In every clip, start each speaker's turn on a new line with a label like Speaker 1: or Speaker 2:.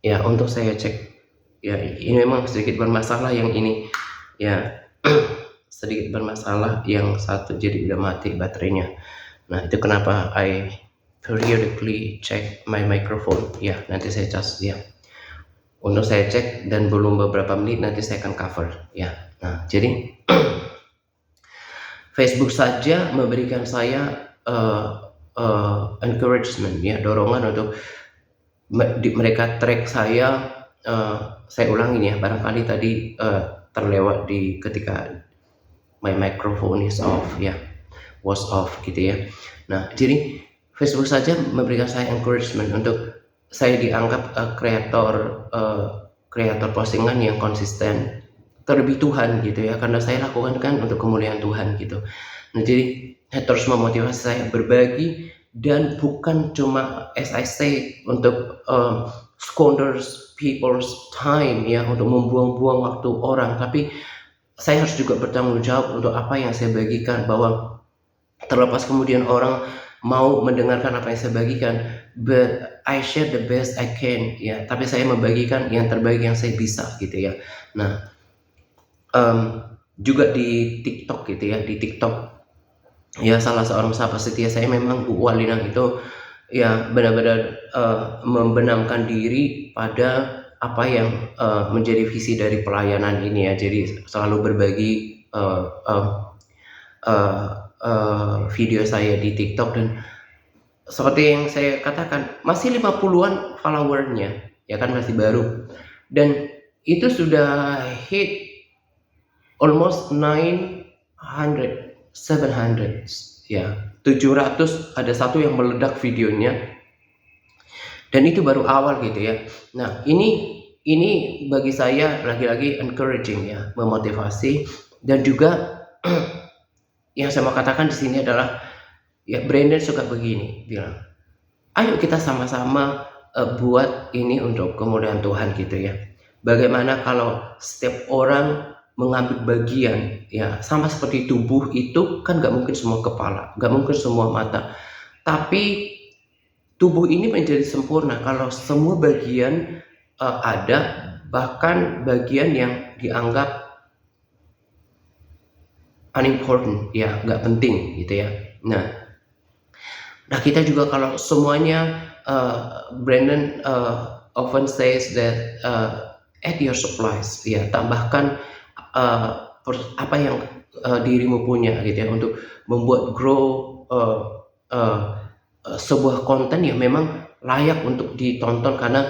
Speaker 1: Ya, untuk saya cek, ya ini memang sedikit bermasalah yang ini, ya sedikit bermasalah yang satu, jadi udah mati baterainya. Nah, itu kenapa I periodically check my microphone. Ya, nanti saya cas ya. Untuk saya cek dan belum beberapa menit nanti saya akan cover. Ya, nah jadi Facebook saja memberikan saya encouragement, ya, dorongan untuk mereka track saya. Saya ulangi ya, barangkali tadi terlewat di ketika my microphone is off, ya, was off gitu ya. Nah, jadi Facebook saja memberikan saya encouragement untuk saya dianggap kreator postingan yang konsisten, terlebih Tuhan gitu ya, karena saya lakukan kan untuk kemuliaan Tuhan gitu. Nah, jadi terus memotivasi saya berbagi, dan bukan cuma as I say untuk squanders people's time, ya, untuk membuang-buang waktu orang, tapi saya harus juga bertanggung jawab untuk apa yang saya bagikan, bahwa terlepas kemudian orang mau mendengarkan apa yang saya bagikan, but I share the best I can, ya, tapi saya membagikan yang terbaik yang saya bisa gitu ya. Nah, juga di TikTok gitu ya, di TikTok ya, salah seorang sahabat setia saya memang Bu Walina itu ya benar-benar membenamkan diri pada apa yang menjadi visi dari pelayanan ini ya. Jadi selalu berbagi video saya di TikTok, dan seperti yang saya katakan masih 50-an followernya, ya kan, masih baru, dan itu sudah hit almost 900 700, ya, 700, ada satu yang meledak videonya, dan itu baru awal gitu ya. Nah, ini bagi saya lagi-lagi encouraging, ya, memotivasi, dan juga yang saya mau katakan di sini adalah, ya, Brandon suka begini, bilang, ayo kita sama-sama buat ini untuk kemuliaan Tuhan gitu ya. Bagaimana kalau setiap orang mengambil bagian, ya, sama seperti tubuh itu kan gak mungkin semua kepala, gak mungkin semua mata, tapi tubuh ini menjadi sempurna kalau semua bagian ada, bahkan bagian yang dianggap unimportant, ya, gak penting gitu ya. Nah, kita juga kalau semuanya, Brandon often says that add your supplies, ya, tambahkan apa yang dirimu punya gitu ya, untuk membuat grow sebuah konten yang memang layak untuk ditonton, karena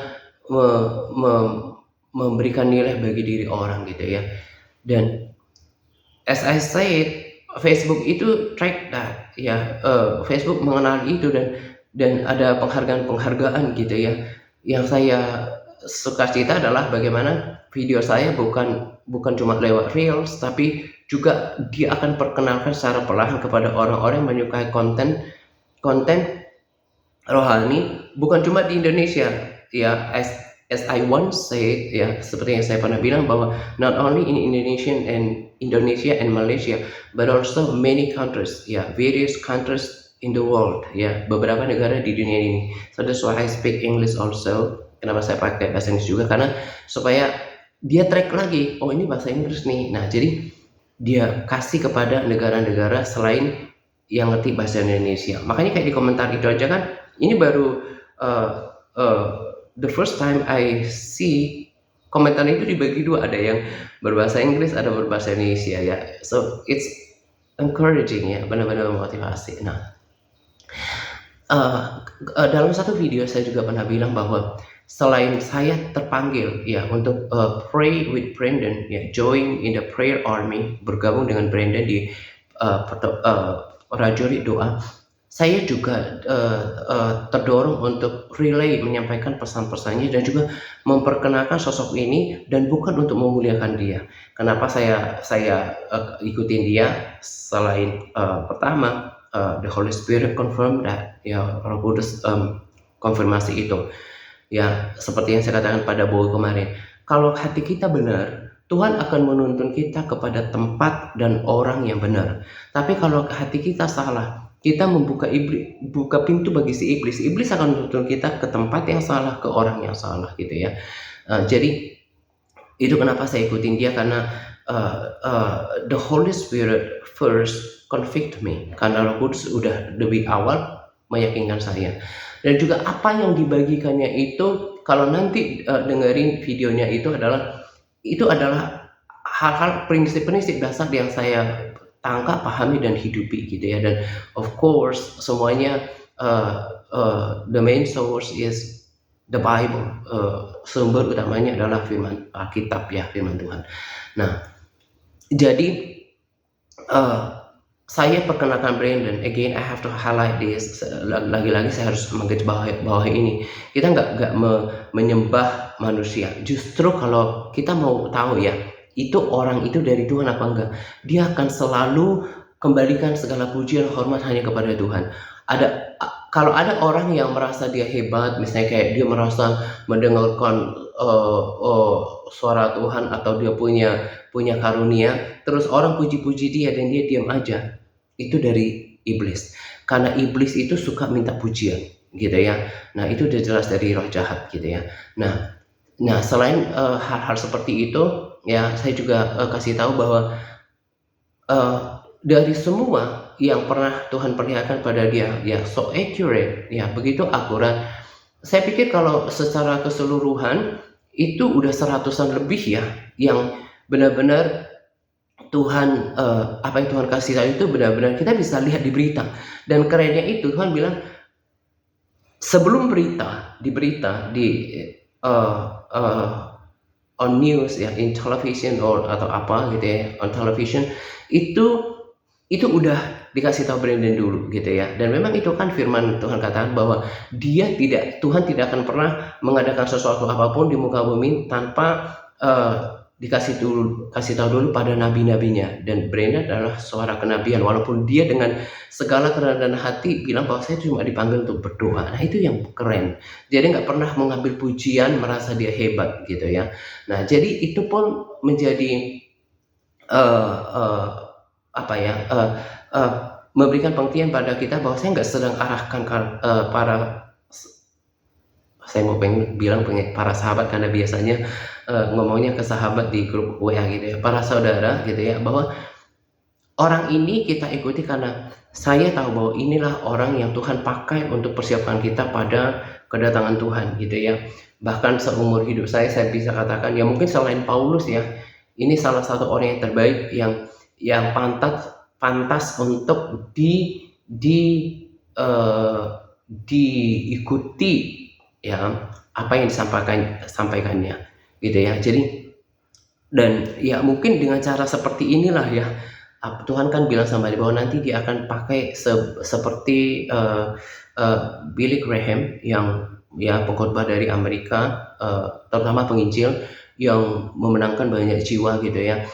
Speaker 1: memberikan nilai bagi diri orang gitu ya. Dan as I said, Facebook itu track that, ya, Facebook mengenali itu, dan ada penghargaan gitu ya. Yang saya suka cita adalah bagaimana video saya bukan cuma lewat reels, tapi juga dia akan perkenalkan secara perlahan kepada orang-orang yang menyukai konten rohani, bukan cuma di Indonesia, ya, as I once said, ya, seperti yang saya pernah bilang, bahwa not only in Indonesia and Malaysia, but also many countries, ya, various countries in the world, ya, beberapa negara di dunia ini. So that's why I speak English also. Kenapa saya pakai bahasa Inggris juga, karena supaya dia track lagi, oh ini bahasa Inggris nih. Nah, jadi dia kasih kepada negara-negara selain yang ngerti bahasa Indonesia. Makanya kayak di komentar itu aja kan, ini baru the first time I see komentar itu dibagi dua, ada yang berbahasa Inggris, ada berbahasa Indonesia, ya. So it's encouraging, ya, benar-benar memotivasi. Nah, dalam satu video saya juga pernah bilang bahwa selain saya terpanggil, ya, untuk pray with Brandon, ya, join in the prayer army, bergabung dengan Brandon di prajurit doa, saya juga terdorong untuk relay, menyampaikan pesan-pesannya, dan juga memperkenalkan sosok ini, dan bukan untuk memuliakan dia. Kenapa saya ikutin dia? Selain pertama, the Holy Spirit confirm that, ya, Roh Kudus konfirmasi itu, ya, seperti yang saya katakan pada Boy kemarin, kalau hati kita benar, Tuhan akan menuntun kita kepada tempat dan orang yang benar. Tapi kalau hati kita salah, kita buka pintu bagi si iblis. Iblis akan menuntun kita ke tempat yang salah, ke orang yang salah gitu ya. Jadi itu kenapa saya ikutin dia, karena the Holy Spirit first convict me, karena Roh Kudus udah lebih awal meyakinkan saya. Dan juga apa yang dibagikannya itu, kalau nanti dengerin videonya, itu adalah hal-hal prinsip-prinsip dasar yang saya tangkap, pahami, dan hidupi gitu ya. Dan of course semuanya the main source is the Bible. Sumber utamanya adalah firman Alkitab ya, firman Tuhan. Nah, jadi saya perkenalkan Brandon. Again, I have to highlight this. Lagi-lagi saya harus menggarisbawahi ini. Kita nggak menyembah manusia. Justru kalau kita mau tahu ya, itu orang itu dari Tuhan apa enggak, dia akan selalu kembalikan segala pujian hormat hanya kepada Tuhan. Kalau ada orang yang merasa dia hebat, misalnya kayak dia merasa mendengarkan suara Tuhan, atau dia punya karunia, terus orang puji-puji dia dan dia diam aja, itu dari iblis. Karena iblis itu suka minta pujian gitu ya. Nah, itu udah jelas dari roh jahat gitu ya. Nah selain hal-hal seperti itu ya, saya juga kasih tahu bahwa dari semua yang pernah Tuhan perlihatkan pada dia, ya so accurate, ya begitu akurat. Saya pikir kalau secara keseluruhan itu udah 100-an lebih ya, yang benar-benar Tuhan, apa yang Tuhan kasih tahu itu benar-benar kita bisa lihat di berita. Dan kerennya itu Tuhan bilang, sebelum di berita on news ya, in television atau apa gitu ya, on television, itu udah dikasih tahu Brandon dulu gitu ya. Dan memang itu kan firman Tuhan katakan bahwa Tuhan tidak akan pernah mengadakan sesuatu apapun di muka bumi tanpa kasih tahu dulu pada nabi-nabinya. Dan Brandon adalah suara kenabian, walaupun dia dengan segala kerendahan hati bilang bahwa saya cuma dipanggil untuk berdoa. Nah, itu yang keren. Jadi nggak pernah mengambil pujian, merasa dia hebat gitu ya. Nah, jadi itu pun menjadi memberikan pengertian pada kita bahwa saya nggak sedang arahkan saya mau bilang para sahabat, karena biasanya ngomongnya ke sahabat di grup WA gitu ya, para saudara gitu ya, bahwa orang ini kita ikuti karena saya tahu bahwa inilah orang yang Tuhan pakai untuk persiapkan kita pada kedatangan Tuhan gitu ya. Bahkan seumur hidup saya bisa katakan ya, mungkin selain Paulus ya, ini salah satu orang yang terbaik yang pantas untuk diikuti ya, apa yang disampaikannya gitu ya. Jadi, dan ya mungkin dengan cara seperti inilah ya, Tuhan kan bilang sama dia bahwa nanti dia akan pakai seperti Billy Graham, yang ya pengkhotbah dari Amerika, terutama penginjil yang memenangkan banyak jiwa gitu ya.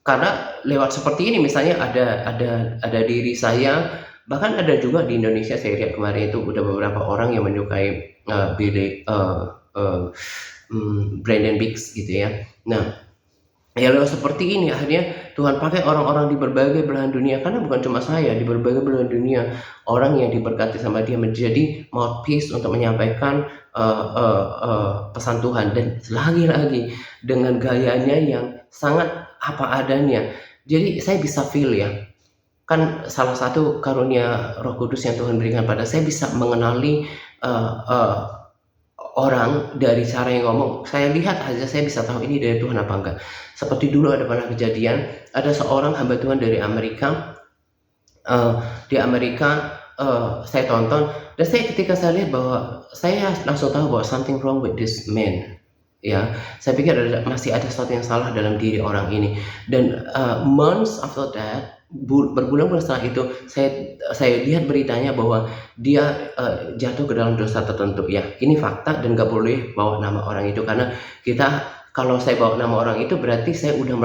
Speaker 1: Karena lewat seperti ini, misalnya ada diri saya, bahkan ada juga di Indonesia saya lihat kemarin itu udah beberapa orang yang menyukai Brandon Biggs gitu ya. Nah, ya lewat seperti ini akhirnya Tuhan pakai orang-orang di berbagai belahan dunia, karena bukan cuma saya, di berbagai belahan dunia orang yang diberkati sama dia menjadi mouthpiece untuk menyampaikan pesan Tuhan, dan lagi-lagi dengan gayanya yang sangat apa adanya. Jadi saya bisa feel ya, kan salah satu karunia Roh Kudus yang Tuhan berikan pada saya, bisa mengenali orang dari cara yang ngomong. Saya lihat aja saya bisa tahu ini dari Tuhan apa enggak. Seperti dulu ada pernah kejadian, ada seorang hamba Tuhan dari Amerika, di Amerika saya tonton, dan ketika saya lihat bahwa saya langsung tahu bahwa something wrong with this man ya. Saya pikir masih ada sesuatu yang salah dalam diri orang ini. Dan months after that, berbulan-bulan setelah itu, saya lihat beritanya bahwa dia jatuh ke dalam dosa tertentu ya. Ini fakta, dan gak boleh bawa nama orang itu, karena kalau saya bawa nama orang itu berarti saya udah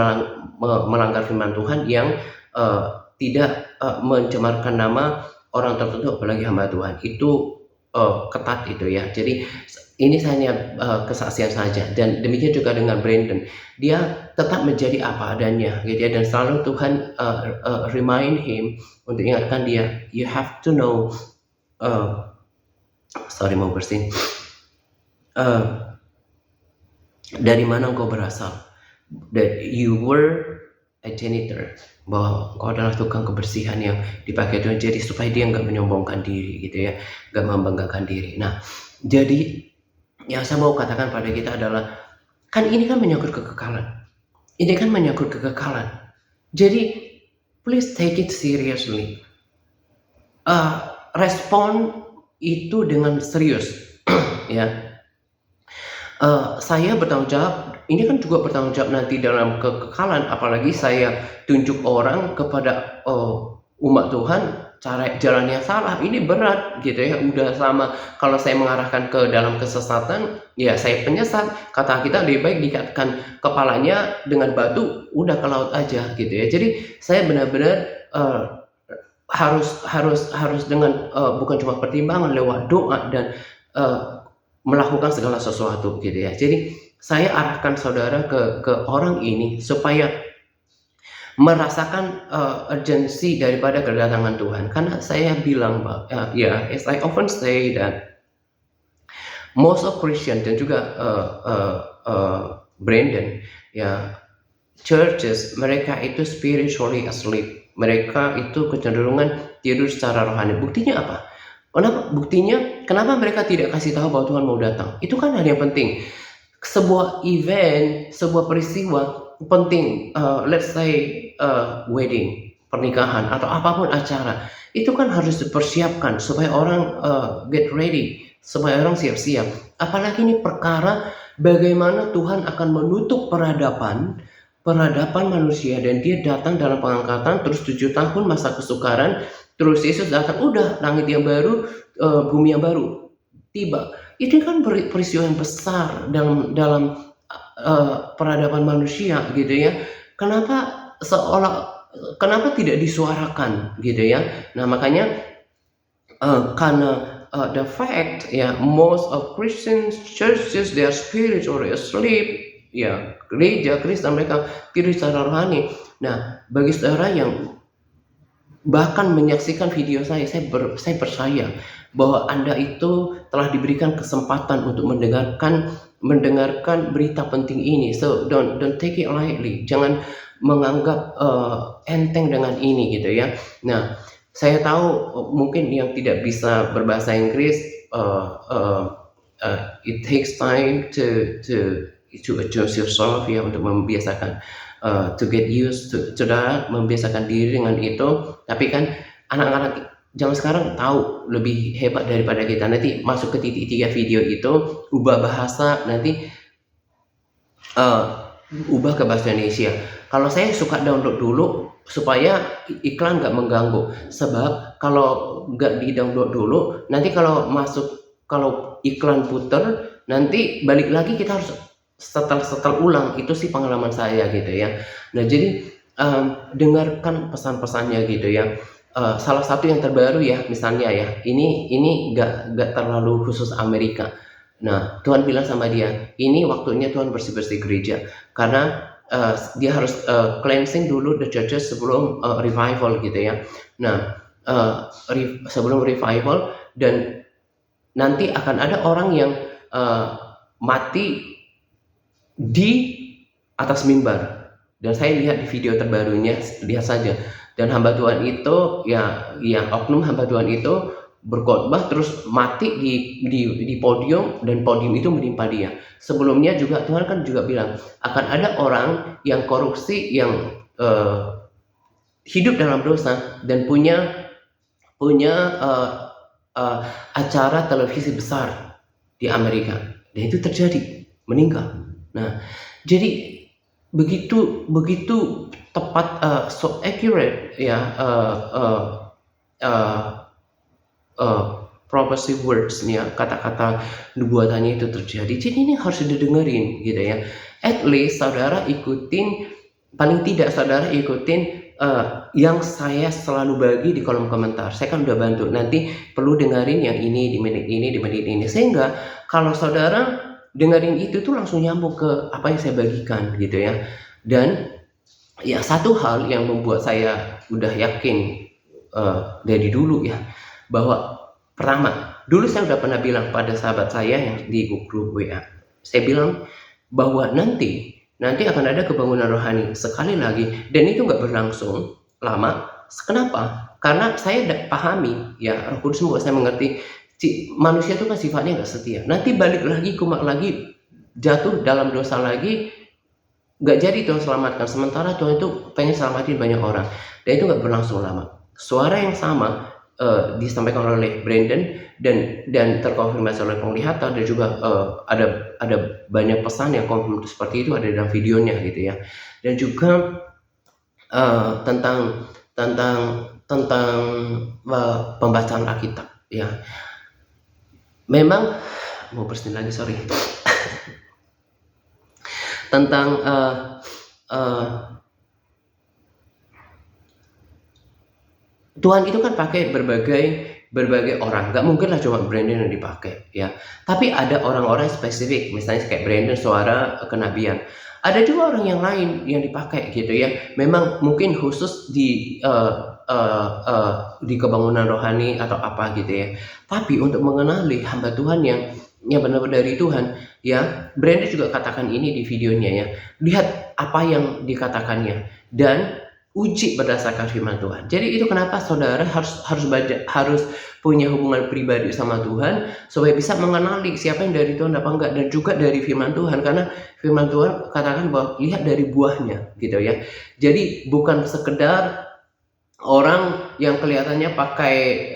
Speaker 1: melanggar firman Tuhan yang tidak mencemarkan nama orang tertentu, apalagi hamba Tuhan. Itu ketat itu ya. Jadi Ini hanya kesaksian saja, dan demikian juga dengan Brandon. Dia tetap menjadi apa adanya, gitu ya, dan selalu Tuhan remind him untuk ingatkan dia, you have to know, sorry mau bersin, dari mana engkau berasal. That you were a janitor, bahwa engkau adalah tukang kebersihan yang dipakai Tuhan, jadi supaya dia nggak menyombongkan diri, gitu ya, nggak membanggakan diri. Nah, jadi yang saya mau katakan pada kita adalah, kan ini kan menyangkut kekekalan. Ini kan menyangkut kekekalan. Jadi, please take it seriously. Respon itu dengan serius. Ya. Saya bertanggung jawab, ini kan juga bertanggung jawab nanti dalam kekekalan, apalagi saya tunjuk orang kepada umat Tuhan cara jalan yang salah, ini berat, gitu ya. Udah sama kalau saya mengarahkan ke dalam kesesatan, ya saya penyesat. Kata kita lebih baik dikatkan kepalanya dengan batu, udah ke laut aja, gitu ya. Jadi saya benar-benar harus dengan bukan cuma pertimbangan, lewat doa dan melakukan segala sesuatu, gitu ya. Jadi saya arahkan saudara ke orang ini supaya merasakan urgensi daripada kedatangan Tuhan. Karena saya bilang, ya, as I often say that most of Christian dan juga Brandon, ya, churches, mereka itu spiritually asleep. Mereka itu kecenderungan tidur secara rohani. Buktinya apa? Kenapa mereka tidak kasih tahu bahwa Tuhan mau datang? Itu kan hal yang penting. Sebuah event, sebuah peristiwa penting, let's say wedding, pernikahan, atau apapun acara, itu kan harus dipersiapkan supaya orang get ready, supaya orang siap-siap. Apalagi ini perkara bagaimana Tuhan akan menutup peradaban manusia, dan dia datang dalam pengangkatan, terus 7 tahun masa kesukaran, terus Yesus datang, udah langit yang baru, bumi yang baru tiba. Itu kan peristiwa yang besar dalam peradaban manusia, gitu ya. Kenapa tidak disuarakan, gitu ya. Nah, makanya karena the fact, ya, most of Christian churches, they are spiritually asleep, ya, gereja Kristen mereka tidur secara rohani. Nah, bagi saudara yang bahkan menyaksikan video saya percaya bahwa Anda itu telah diberikan kesempatan untuk mendengarkan berita penting ini. So don't take it lightly. Jangan menganggap enteng dengan ini, gitu ya. Nah, saya tahu mungkin yang tidak bisa berbahasa Inggris, it takes time to adjust yourself, ya, untuk membiasakan, to get used to that, membiasakan diri dengan itu. Tapi kan anak-anak zaman sekarang tahu lebih hebat daripada kita. Nanti masuk ke titik 3 video itu, ubah bahasa, nanti ubah ke bahasa Indonesia. Kalau saya suka download dulu supaya iklan nggak mengganggu. Sebab kalau nggak di download dulu, nanti kalau iklan puter, nanti balik lagi kita harus setel ulang. Itu sih pengalaman saya, gitu ya. Nah, jadi dengarkan pesan-pesannya, gitu ya. Salah satu yang terbaru, ya, misalnya, ya, ini nggak terlalu khusus Amerika. Nah, Tuhan bilang sama dia, ini waktunya Tuhan bersih-bersih gereja, karena dia harus cleansing dulu the churches sebelum revival, gitu ya. Nah, sebelum revival, dan nanti akan ada orang yang mati di atas mimbar. Dan saya lihat di video terbarunya, lihat saja. Dan hamba Tuhan itu, ya, oknum hamba Tuhan itu berkhotbah terus mati di podium, dan podium itu menimpa dia. Sebelumnya juga Tuhan kan juga bilang akan ada orang yang korupsi, yang hidup dalam dosa, dan punya acara televisi besar di Amerika, dan itu terjadi, meninggal. Nah, jadi begitu tepat, so accurate, ya, prophecy words, ya, kata-kata nubuatannya itu terjadi. Jadi ini harus didengerin, gitu ya. At least saudara ikutin, paling tidak saudara ikutin yang saya selalu bagi di kolom komentar, saya kan udah bantu, nanti perlu dengerin yang ini di menit ini, sehingga kalau saudara dengerin itu tuh langsung nyambung ke apa yang saya bagikan gitu ya. Dan ya satu hal yang membuat saya udah yakin dari dulu ya, bahwa pertama, dulu saya udah pernah bilang pada sahabat saya yang di grup WA, saya bilang bahwa nanti akan ada kebangunan rohani sekali lagi, dan itu nggak berlangsung lama. Kenapa? Karena saya pahami ya, Roh Kudus membuat saya mengerti manusia itu kan sifatnya nggak setia. Nanti balik lagi, kumat lagi, jatuh dalam dosa lagi, nggak jadi Tuhan selamatkan. Sementara Tuhan itu pengen selamatin banyak orang, dan itu nggak berlangsung lama. Suara yang sama disampaikan oleh Brandon dan terkonfirmasi oleh penglihatan, dan juga ada banyak pesan yang konfirm seperti itu ada dalam videonya gitu ya. Dan juga tentang pembacaan Alkitab ya. Memang mau bersin lagi, sorry. Tentang Tuhan itu kan pakai berbagai orang, nggak mungkin lah cuma Brandon yang dipakai ya. Tapi ada orang-orang spesifik, misalnya kayak Brandon suara kenabian. Ada juga orang yang lain yang dipakai gitu ya. Memang mungkin khusus di kebangunan rohani atau apa gitu ya. Tapi untuk mengenali hamba Tuhan yang benar-benar dari Tuhan ya, Brandon juga katakan ini di videonya ya. Lihat apa yang dikatakannya dan uji berdasarkan firman Tuhan. Jadi itu kenapa saudara harus punya hubungan pribadi sama Tuhan, supaya bisa mengenali siapa yang dari Tuhan apa enggak, dan juga dari firman Tuhan. Karena firman Tuhan katakan bahwa lihat dari buahnya gitu ya. Jadi bukan sekedar orang yang kelihatannya pakai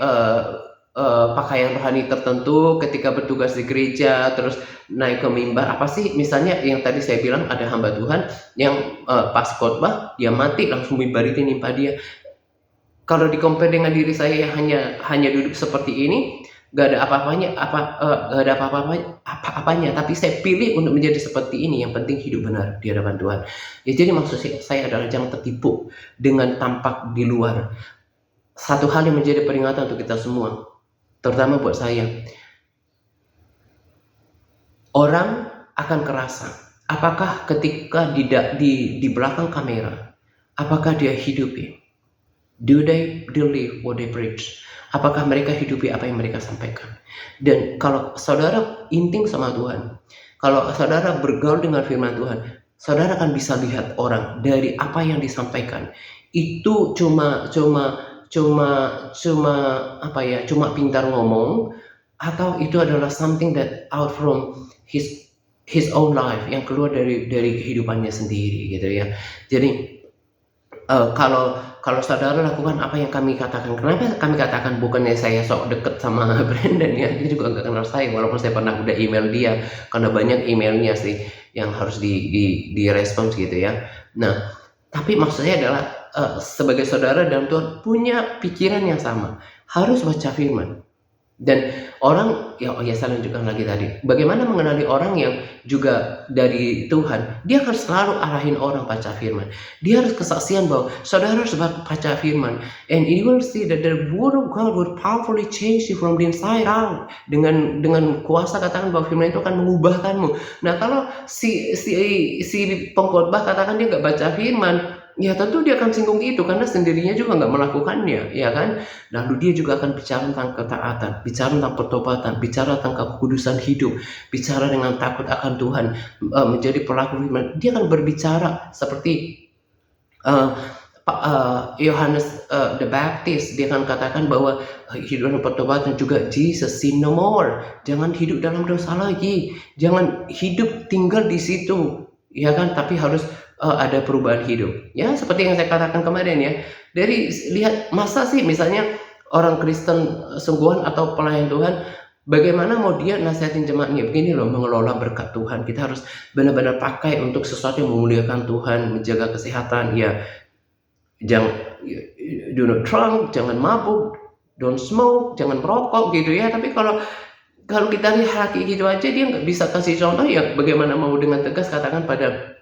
Speaker 1: pakaian rohani tertentu ketika bertugas di gereja, terus naik ke mimbar. Apa sih misalnya yang tadi saya bilang, ada hamba Tuhan yang pas khotbah dia mati, langsung mimbar itu nimpa dia. Kalau di-compare dengan diri saya yang hanya duduk seperti ini, gak ada apa-apanya, tapi saya pilih untuk menjadi seperti ini. Yang penting hidup benar di hadapan Tuhan ya. Jadi maksud saya adalah jangan tertipu dengan tampak di luar. Satu hal yang menjadi peringatan untuk kita semua, terutama buat saya, orang akan kerasa apakah ketika di belakang kamera, apakah dia hidupi, do they believe what they preach, apakah mereka hidupi apa yang mereka sampaikan. Dan kalau saudara intim sama Tuhan, kalau saudara bergaul dengan firman Tuhan, saudara akan bisa lihat orang dari apa yang disampaikan itu cuma pintar ngomong, atau itu adalah something that out from his own life, yang keluar dari kehidupannya sendiri gitu ya. Jadi kalau saudara lakukan apa yang kami katakan, kenapa kami katakan, bukannya saya sok deket sama Brandon ya, dia juga nggak kenal saya, walaupun saya pernah udah email dia, karena banyak emailnya sih yang harus di respons gitu ya. Nah, tapi maksud saya adalah sebagai saudara dalam Tuhan punya pikiran yang sama, harus baca firman. Dan orang saya lanjutkan lagi tadi, bagaimana mengenali orang yang juga dari Tuhan. Dia harus selalu arahin orang baca firman. Dia harus kesaksian bahwa saudara harus baca firman, and you will see that the word of God will powerfully change you from the inside out. Dengan kuasa katakan bahwa firman itu akan mengubahkanmu. Nah, kalau si pengkhotbah katakan dia nggak baca firman, ya tentu dia akan singgung itu, karena sendirinya juga nggak melakukannya, ya kan? Lalu dia juga akan bicara tentang ketaatan, bicara tentang pertobatan, bicara tentang kekudusan hidup, bicara dengan takut akan Tuhan, menjadi pelaku firman. Dia akan berbicara seperti Yohanes the Baptist. Dia akan katakan bahwa hidup dalam pertobatan, juga Jesus sin no more. Jangan hidup dalam dosa lagi, jangan hidup tinggal di situ, ya kan? Tapi harus ada perubahan hidup ya, seperti yang saya katakan kemarin ya. Dari lihat, masa sih misalnya orang Kristen sungguhan atau pelayan Tuhan, bagaimana mau dia nasihatin jemaatnya, begini loh mengelola berkat Tuhan, kita harus benar-benar pakai untuk sesuatu yang memuliakan Tuhan, menjaga kesehatan ya, jangan do not drunk, jangan mabuk, don't smoke, jangan merokok gitu ya. Tapi kalau kita lihat kayak gitu aja, dia nggak bisa kasih contoh ya, bagaimana mau dengan tegas katakan pada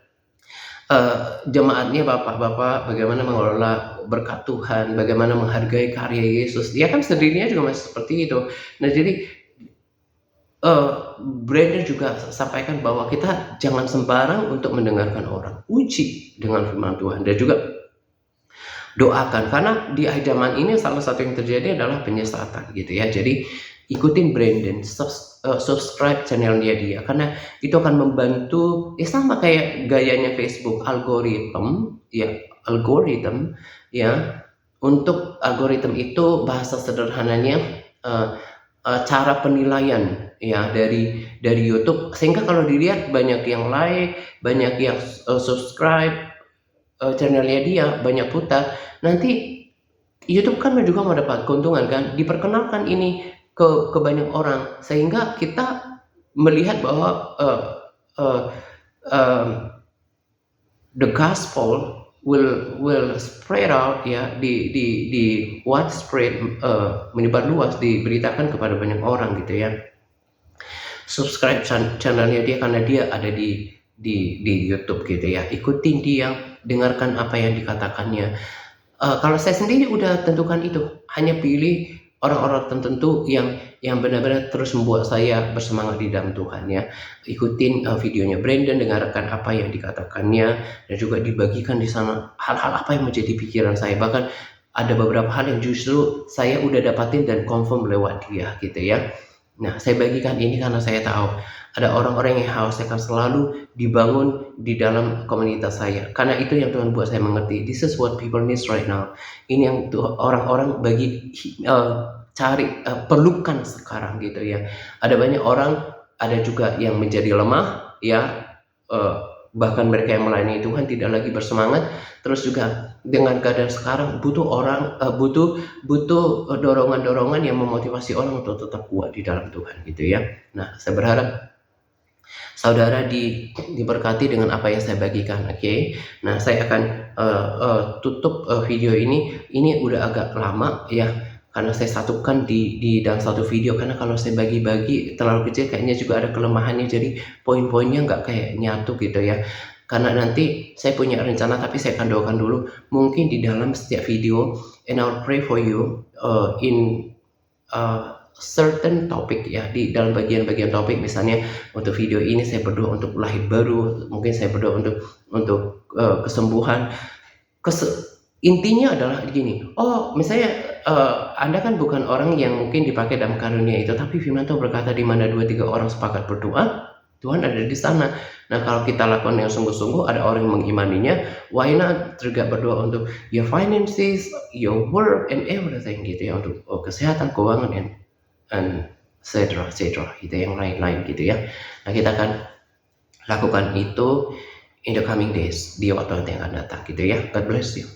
Speaker 1: jemaatnya bapak-bapak bagaimana mengelola berkat Tuhan, bagaimana menghargai karya Yesus. Dia kan sendirinya juga masih seperti itu. Nah jadi, Brandon juga sampaikan bahwa kita jangan sembarang untuk mendengarkan orang, uji dengan firman Tuhan dan juga doakan. Karena di akhir zaman ini salah satu yang terjadi adalah penyesatan gitu ya. Jadi ikutin Brandon, subscribe channelnya dia karena itu akan membantu ya sama kayak gayanya Facebook, algoritma ya. Untuk algoritma itu bahasa sederhananya cara penilaian ya dari YouTube, sehingga kalau dilihat banyak yang like, banyak yang subscribe channelnya dia, banyak putar, nanti YouTube kan juga mau dapat keuntungan kan, diperkenalkan ini ke banyak orang sehingga kita melihat bahwa the gospel will spread out ya, di widespread, menyebar luas, diberitakan kepada banyak orang gitu ya. Subscribe channelnya dia karena dia ada di YouTube gitu ya, ikutin dia, dengarkan apa yang dikatakannya. Kalau saya sendiri udah tentukan itu, hanya pilih orang-orang tertentu yang benar-benar terus membuat saya bersemangat di dalam Tuhan ya. Ikutin videonya Brandon, dengarkan apa yang dikatakannya dan juga dibagikan di sana hal-hal apa yang menjadi pikiran saya. Bahkan ada beberapa hal yang justru saya udah dapatin dan confirm lewat dia gitu ya. Nah, saya bagikan ini karena saya tahu ada orang-orang yang haus akan selalu dibangun di dalam komunitas saya. Karena itu yang Tuhan buat saya mengerti. This is what people need right now. Ini yang orang-orang cari, perlukan sekarang gitu ya. Ada banyak orang, ada juga yang menjadi lemah ya. Bahkan mereka yang melayani Tuhan tidak lagi bersemangat. Terus juga dengan keadaan sekarang butuh orang, butuh dorongan-dorongan yang memotivasi orang untuk tetap kuat di dalam Tuhan gitu ya. Nah, saya berharap saudara diberkati dengan apa yang saya bagikan, oke? Nah, saya akan tutup video ini. Ini udah agak lama ya, karena saya satukan di dalam satu video. Karena kalau saya bagi-bagi terlalu kecil kayaknya juga ada kelemahannya, jadi poin-poinnya nggak kayak nyatu gitu ya. Karena nanti saya punya rencana, tapi saya akan doakan dulu. Mungkin di dalam setiap video, and I'll pray for you in certain topic ya, di dalam bagian-bagian topik. Misalnya untuk video ini saya berdoa untuk lahir baru, mungkin saya berdoa untuk kesembuhan. Intinya adalah gini, misalnya Anda kan bukan orang yang mungkin dipakai dalam karunia itu, tapi firman Tuhan berkata di mana 2-3 orang sepakat berdoa, Tuhan ada di sana. Nah, kalau kita lakukan yang sungguh-sungguh, ada orang yang mengimaninya, why not juga berdoa untuk your finances, your work, and everything gitu ya, untuk kesehatan, keuangan, and etc gitu, yang lain-lain gitu ya. Nah, kita akan lakukan itu in the coming days, di waktu yang akan datang gitu ya. God bless you.